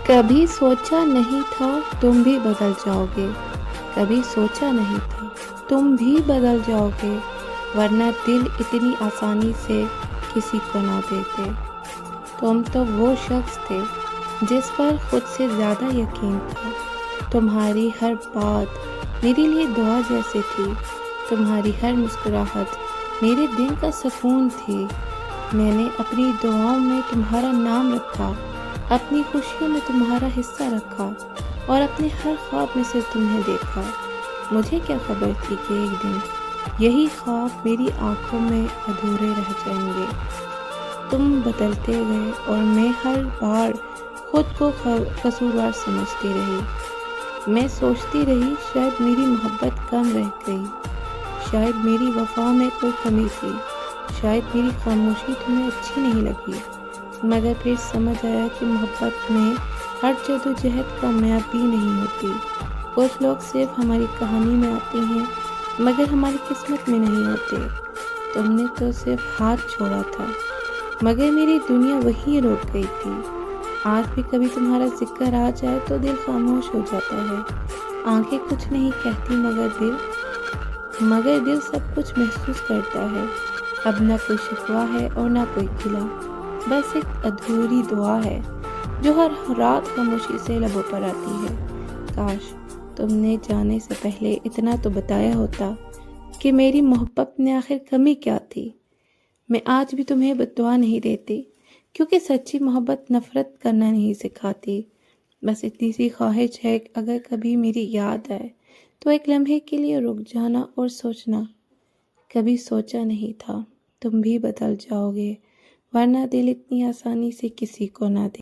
کبھی سوچا نہیں تھا تم بھی بدل جاؤ گے، کبھی سوچا نہیں تھا تم بھی بدل جاؤ گے، ورنہ دل اتنی آسانی سے کسی کو نہ دیتے۔ تم تو وہ شخص تھے جس پر خود سے زیادہ یقین تھا۔ تمہاری ہر بات میرے لیے دعا جیسی تھی، تمہاری ہر مسکراہٹ میرے دل کا سکون تھی۔ میں نے اپنی دعاؤں میں تمہارا نام رکھا، اپنی خوشیوں میں تمہارا حصہ رکھا، اور اپنے ہر خواب میں صرف تمہیں دیکھا۔ مجھے کیا خبر تھی کہ ایک دن یہی خواب میری آنکھوں میں ادھورے رہ جائیں گے۔ تم بدلتے گئے اور میں ہر بار خود کو قصوروار سمجھتی رہی۔ میں سوچتی رہی شاید میری محبت کم رہ گئی، شاید میری وفا میں کوئی کمی تھی، شاید میری خاموشی تمہیں اچھی نہیں لگی۔ مگر پھر سمجھ آیا کہ محبت میں ہر جدوجہد کامیابی نہیں ہوتی۔ کچھ لوگ صرف ہماری کہانی میں آتے ہیں مگر ہماری قسمت میں نہیں ہوتے۔ تم نے تو صرف ہاتھ چھوڑا تھا مگر میری دنیا وہیں رک گئی تھی۔ آج بھی کبھی تمہارا ذکر آ جائے تو دل خاموش ہو جاتا ہے۔ آنکھیں کچھ نہیں کہتی مگر دل سب کچھ محسوس کرتا ہے۔ اب نہ کوئی شکوہ ہے اور نہ کوئی گلہ، بس ایک ادھوری دعا ہے جو ہر رات خاموشی سے لبوں پر آتی ہے۔ کاش تم نے جانے سے پہلے اتنا تو بتایا ہوتا کہ میری محبت میں آخر کمی کیا تھی۔ میں آج بھی تمہیں بددعا نہیں دیتی، کیونکہ سچی محبت نفرت کرنا نہیں سکھاتی۔ بس اتنی سی خواہش ہے کہ اگر کبھی میری یاد آئے تو ایک لمحے کے لیے رک جانا اور سوچنا، کبھی سوچا نہیں تھا تم بھی بدل جاؤ گے، ورنہ دل اتنی آسانی سے کسی کو نہ دے۔